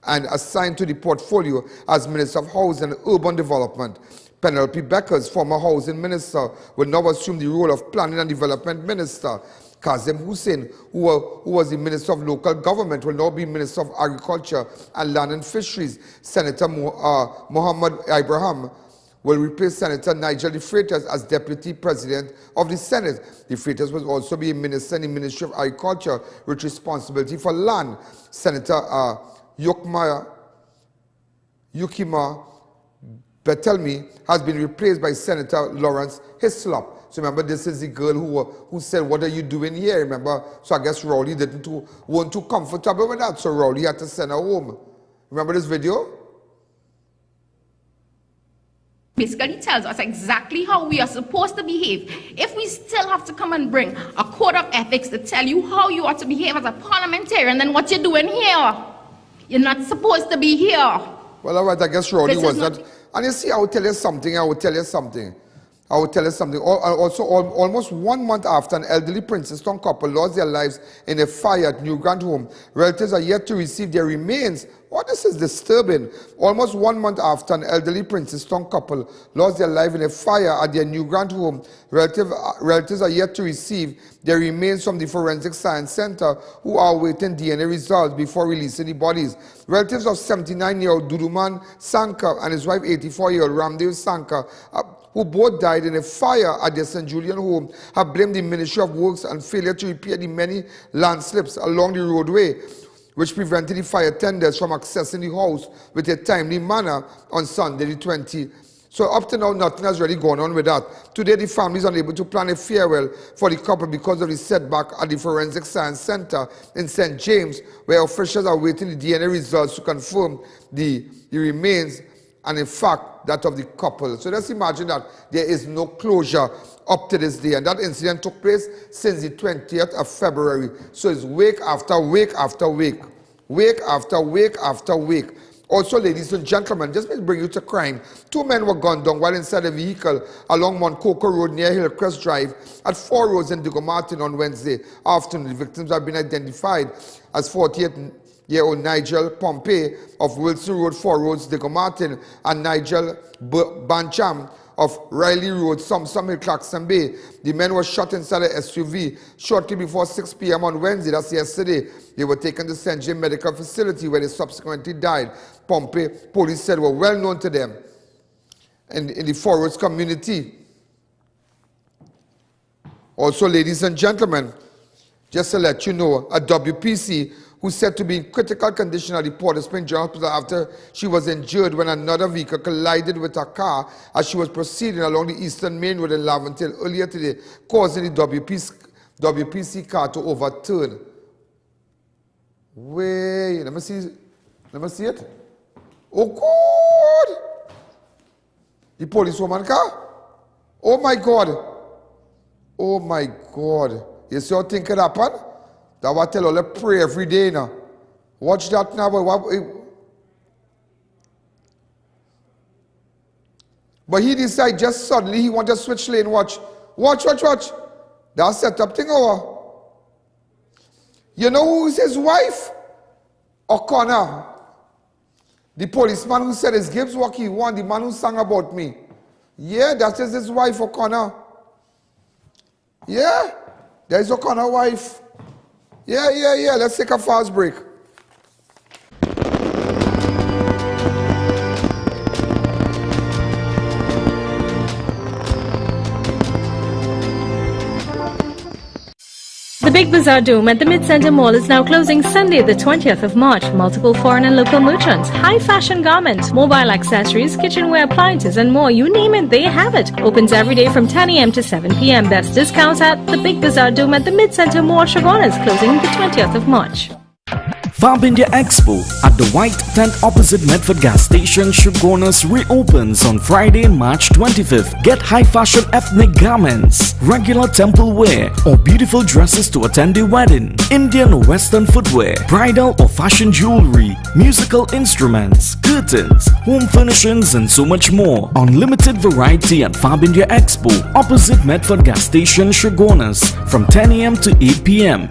and assigned to the portfolio as Minister of Housing and Urban Development. Penelope Beckers, former Housing Minister, will now assume the role of Planning and Development Minister. Kazem Hussein, who was the Minister of Local Government, will now be Minister of Agriculture and Land and Fisheries. Senator Muhammad Ibrahim will replace Senator Nigel De Freitas as Deputy President of the Senate. De Freitas will also be a Minister in the Ministry of Agriculture with responsibility for land. Senator Yukima Betelmi has been replaced by Senator Lawrence Hislop. So remember, this is the girl who said, "What are you doing here?" Remember? So I guess Rowley weren't too comfortable with that, so Rowley had to send her home. Remember this video? Basically tells us exactly how we are supposed to behave. If we still have to come and bring a code of ethics to tell you how you ought to behave as a parliamentarian, then what you're doing here? You're not supposed to be here. Well, all right, I guess Rowley was not. And you see, I will tell you something. Also, almost 1 month after an elderly Princeton couple lost their lives in a fire at New Grant Home, relatives are yet to receive their remains. Oh, this is disturbing. Almost 1 month after an elderly Princeton couple lost their life in a fire at their New Grant Home, relatives are yet to receive their remains from the Forensic Science Center, who are awaiting DNA results before releasing the bodies. Relatives of 79-year-old Duduman Sankar and his wife 84-year-old Ramdev Sankar, who both died in a fire at their St. Julian home, have blamed the Ministry of Works and failure to repair the many landslips along the roadway, which prevented the fire tenders from accessing the house with a timely manner on Sunday the 20th. So up to now, nothing has really gone on with that. Today, the family is unable to plan a farewell for the couple because of the setback at the Forensic Science Center in St. James, where officials are waiting the DNA results to confirm the remains, and in fact, that of the couple. So just imagine that there is no closure up to this day. And that incident took place since the 20th of February. So it's wake after wake after wake. Wake after wake after wake. Also, ladies and gentlemen, just to bring you to crime, 2 men were gunned down while inside a vehicle along Mount Coco Road near Hillcrest Drive at 4 Roads in Diego Martin on Wednesday afternoon. The victims have been identified as 48-year-old Nigel Pompey of Wilson Road, 4 Roads, Diego Martin, and Nigel Bancham of Riley Road, Some Hill, Clarkson Bay. The men were shot inside an SUV shortly before 6 p.m. on Wednesday, that's yesterday. They were taken to St. James Medical Facility where they subsequently died. Pompey, police said, were well known to them in the 4 Roads community. Also, ladies and gentlemen, just to let you know, a WPC who's said to be in critical condition at the Port of Spring General Hospital after she was injured when another vehicle collided with her car as she was proceeding along the Eastern Main Road in Laventille earlier today, causing the WPC car to overturn. Wait, let me see it. Oh God! The policewoman car? Oh my God! Oh my God! You see how things could happen? That what I tell all pray every day now. Watch that now. But he decided just suddenly he wanted to switch lane. Watch. That set up thing over. You know who's his wife? O'Connor. The policeman who said it's Gibbs what he want, the man who sang about me. Yeah, that is his wife, O'Connor. Yeah, there's O'Connor's wife. Yeah. Let's take a fast break. The Big Bazaar Dome at the Mid-Center Mall is now closing Sunday the 20th of March. Multiple foreign and local merchants, high fashion garments, mobile accessories, kitchenware appliances and more. You name it, they have it. Opens every day from 10 a.m. to 7 p.m. Best discounts at the Big Bazaar Dome at the Mid-Center Mall, Chaguanas, closing the 20th of March. Farb India Expo at the White Tent opposite Medford Gas Station, Chaguanas reopens on Friday, March 25th. Get high fashion ethnic garments, regular temple wear or beautiful dresses to attend a wedding, Indian or Western footwear, bridal or fashion jewelry, musical instruments, curtains, home furnishings and so much more. Unlimited variety at Farb India Expo opposite Medford Gas Station, Chaguanas from 10 a.m. to 8 p.m.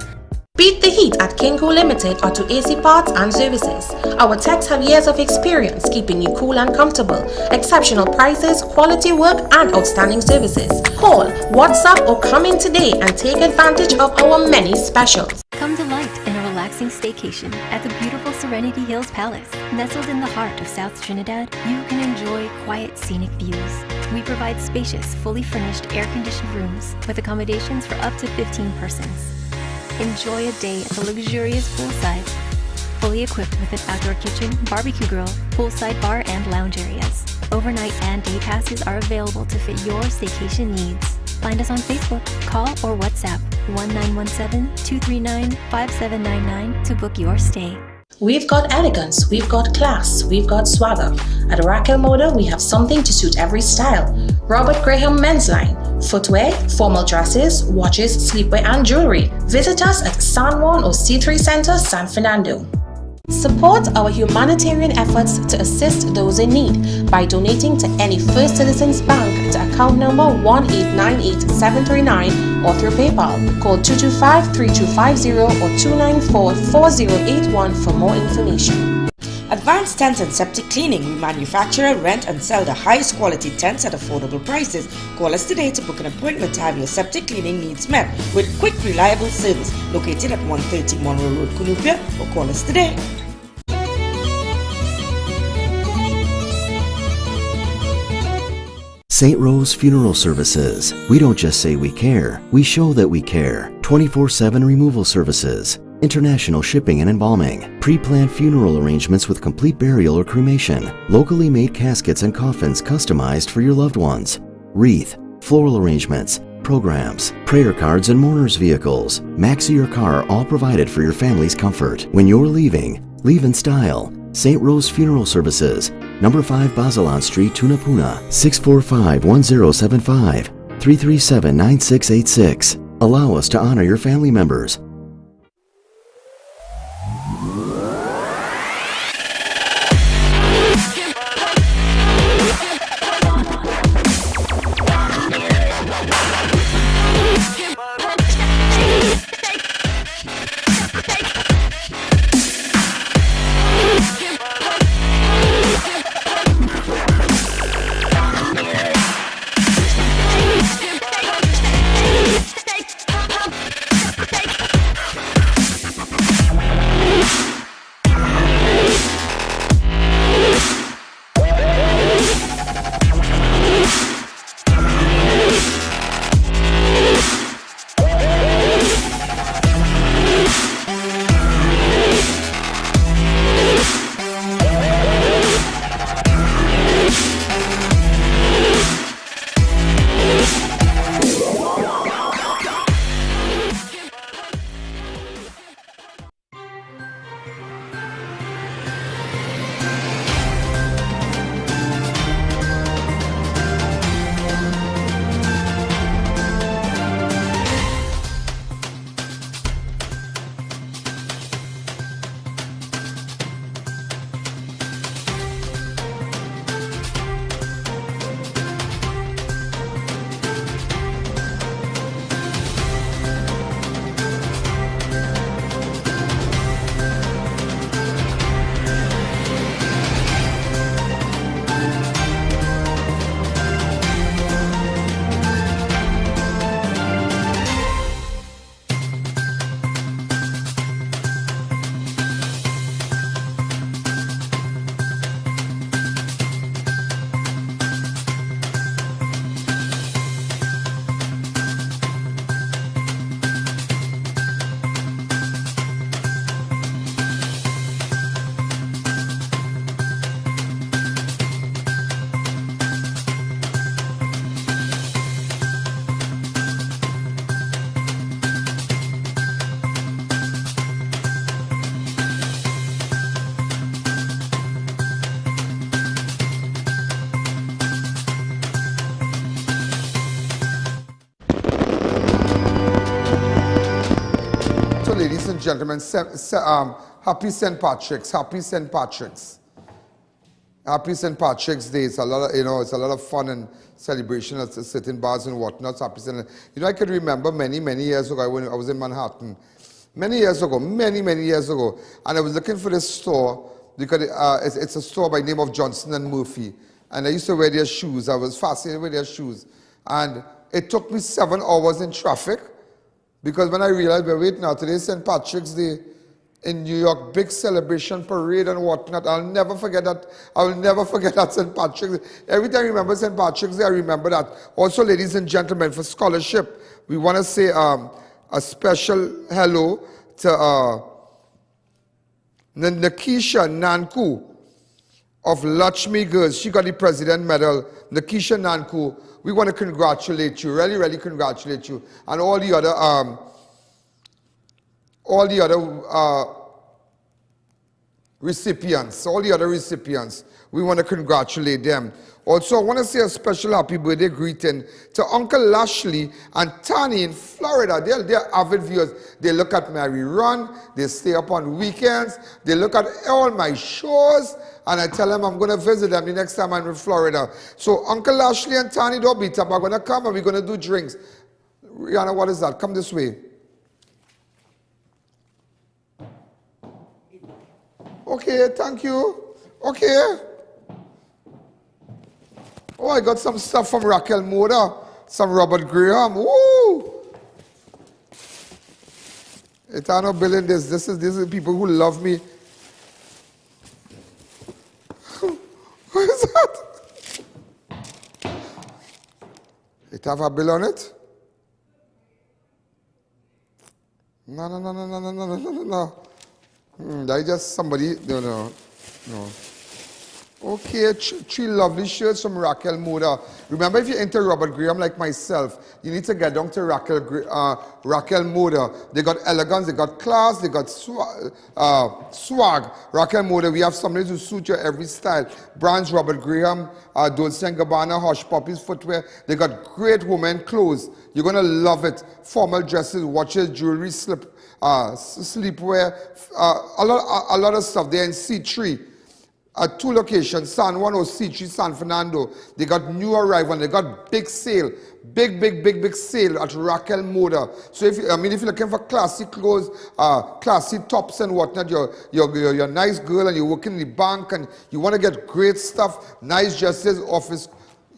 Beat the heat at Kinko Limited Auto AC Parts and Services. Our techs have years of experience keeping you cool and comfortable. Exceptional prices, quality work and outstanding services. Call, WhatsApp or come in today and take advantage of our many specials. Come delight in a relaxing staycation at the beautiful Serenity Hills Palace. Nestled in the heart of South Trinidad, you can enjoy quiet scenic views. We provide spacious, fully furnished air-conditioned rooms with accommodations for up to 15 persons. Enjoy a day at the luxurious poolside, fully equipped with an outdoor kitchen, barbecue grill, poolside bar, and lounge areas. Overnight and day passes are available to fit your staycation needs. Find us on Facebook, call or WhatsApp 1917-239-5799 to book your stay. We've got elegance, we've got class, we've got swagger. At Raquel Moda, we have something to suit every style. Robert Graham Men's Line, footwear, formal dresses, watches, sleepwear and jewelry. Visit us at San Juan or C3 Center, San Fernando. Support our humanitarian efforts to assist those in need by donating to any First Citizens Bank to account number 1898739 or through PayPal. Call 225-3250 or 294-4081 for more information. Advanced Tents and Septic Cleaning. We manufacture, rent and sell the highest quality tents at affordable prices. Call us today to book an appointment to have your septic cleaning needs met with quick, reliable service. Located at 130 Monroe Road, Cunupia, or call us today. St. Rose Funeral Services. We don't just say we care, we show that we care. 24/7 removal services, international shipping and embalming, pre-planned funeral arrangements with complete burial or cremation, locally made caskets and coffins customized for your loved ones, wreath, floral arrangements, programs, prayer cards and mourners vehicles, maxi or car, all provided for your family's comfort. When you're leaving, leave in style. St. Rose Funeral Services, Number 5 Basalan Street, Tunapuna, 645-1075, 337-9686. Allow us to honor your family members. Ladies and gentlemen, happy St. Patrick's, happy St. Patrick's. Happy St. Patrick's Day. It's a lot of, it's a lot of fun and celebration at certain bars and whatnot. Happy St. I can remember many years ago when I was in Manhattan. Many years ago, and I was looking for this store because it's a store by the name of Johnson and Murphy. And I used to wear their shoes. I was fascinated with their shoes. And it took me 7 hours in traffic. Because when I realized, wait now, today's St. Patrick's Day in New York, big celebration, parade and whatnot. I'll never forget that. I will never forget that St. Patrick's Day. Every time I remember St. Patrick's Day, I remember that. Also, ladies and gentlemen, for scholarship, we want to say a special hello to Nakisha Nanku of Lakshmi Girls. She got the President Medal. Nakisha Nanku, we want to congratulate you, really congratulate you, and all the other recipients, we want to congratulate them. Also, I want to say a special happy birthday greeting to Uncle Lashley and Tani in Florida. They're avid viewers. They look at Mary Run, they stay up on weekends, they look at all my shows, and I tell them I'm going to visit them the next time I'm in Florida. So Uncle Lashley and Tani, don't beat up. I'm going to come and we're going to do drinks. Rihanna, what is that? Come this way. Okay, thank you. Okay. Oh, I got some stuff from Raquel Moda, some Robert Graham. Woo! It's no billing this. This is people who love me. What is that? It have a bill on it? No. That is just somebody. No. Okay, three lovely shirts from Raquel Moda. Remember, if you're into Robert Graham like myself, you need to get down to Raquel Moda. They got elegance, they got class, they got swag. Raquel Moda, we have somebody to suit your every style. Brands Robert Graham, Dolce & Gabbana, Hush Puppies footwear. They got great women clothes. You're going to love it. Formal dresses, watches, jewelry, sleepwear, a lot of stuff. They're in C3. At 2 locations, San Juan or C3, San Fernando. They got new arrival. They got big sale, big sale at Raquel Moda. So if you're looking for classy clothes, classy tops and whatnot, you're a nice girl and you're working in the bank and you want to get great stuff, nice dresses, office.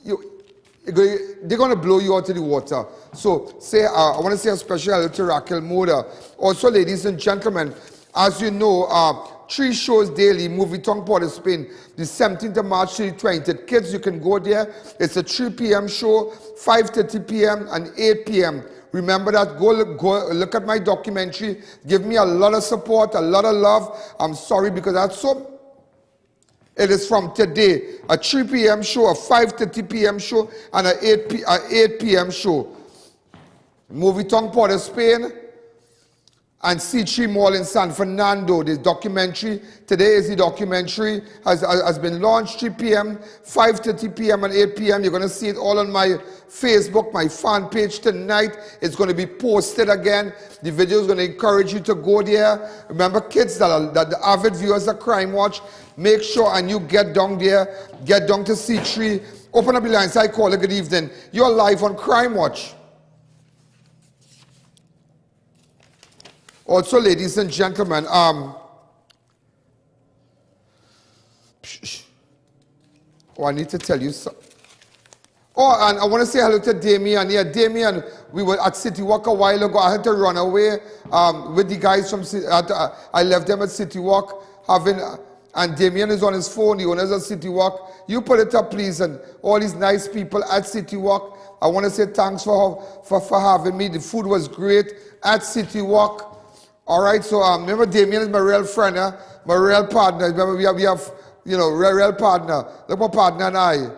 They're going to blow you out of the water. So I want to say a special hello to Raquel Moda. Also, ladies and gentlemen, as you know, 3 shows daily, Movie Tongue Port of Spain, the 17th of March to the 20th. Kids, you can go there. It's a 3 p.m. show, 5:30 p.m. and 8 p.m. Remember that. Go look at my documentary. Give me a lot of support, a lot of love. I'm sorry because that's so... It is from today. A 3 p.m. show, a 5:30 p.m. show, and an 8 p.m. show. Movie Tongue Port of Spain and C3 Mall in San Fernando. This documentary, today is the documentary, has been launched 3 p.m., 5:30 p.m. and 8 p.m. You're going to see it all on my Facebook, my fan page tonight. It's going to be posted again. The video is going to encourage you to go there. Remember, kids that the avid viewers of Crime Watch, make sure and you get down there, get down to C3, open up the lines. I call it good evening. You're live on Crime Watch. Also, ladies and gentlemen, I need to tell you something. Oh, and I want to say hello to Damien. Yeah, Damien, we were at City Walk a while ago. I had to run away with the guys from I left them at City Walk and Damien is on his phone, the owners of City Walk. You put it up, please, and all these nice people at City Walk. I want to say thanks for having me. The food was great at City Walk. All right, so remember Damien is my real friend, my real partner. Remember we have real partner. Look, my partner and I.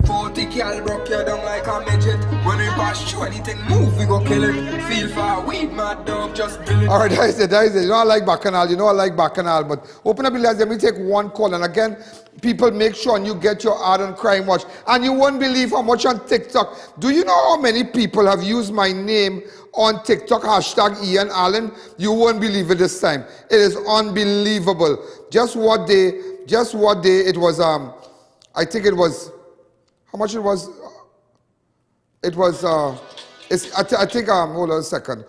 40 cal broke you down like a midget. When we pass through anything move, we go kill it. Feel far weed, mad dog, just build it. All right, that is it. You know I like Bacchanal. You know I like Bacchanal. But open up the lines. Let me take one call. And again, people, make sure you get your ad on Crime Watch. And you won't believe how much on TikTok. Do you know how many people have used my name on TikTok? Hashtag I.A.N. Allen. You won't believe it this time. It is unbelievable. Just what day it was, I think it was, how much it was? It was, I think, hold on a second.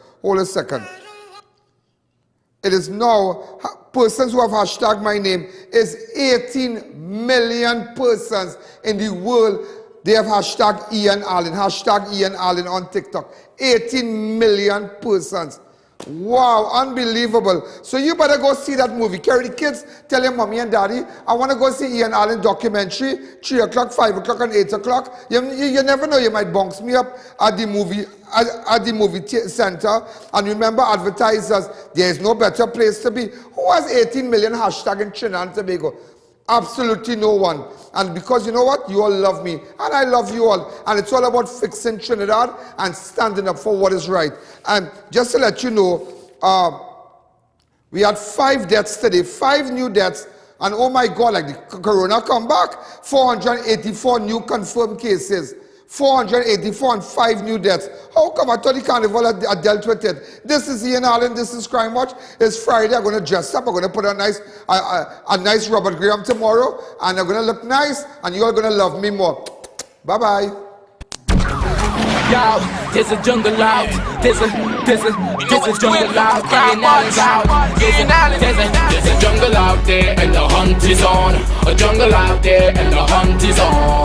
It is now, persons who have hashtag my name is 18 million persons in the world. They have hashtag I.A.N. Allen, hashtag I.A.N. Allen on TikTok. 18 million persons. Wow, unbelievable. So you better go see that movie. Carry the kids, tell your mommy and daddy, I want to go see I.A.N. Allen documentary, 3 o'clock, 5 o'clock, and 8 o'clock. You never know, you might bounce me up at the movie center. And remember, advertisers, there is no better place to be. Who has 18 million hashtag in Trinidad and Tobago? Absolutely no one. And because you know what? You all love me. And I love you all. And it's all about fixing Trinidad and standing up for what is right. And just to let you know, we had 5 deaths today, 5 new deaths. And oh my God, like the corona come back, 484 new confirmed cases. 484 and 5 new deaths. How come? I thought the carnival had dealt with it. This is I.A.N. Allen, this is Crime Watch. It's Friday, I'm going to dress up, I'm going to put a nice Robert Graham tomorrow, and I'm going to look nice, and you're going to love me more. Bye-bye. Yo, there's a jungle out, there's a jungle out, I.A.N. Allen's out, there's a jungle out there, and the hunt is on, a jungle out there, and the hunt is on.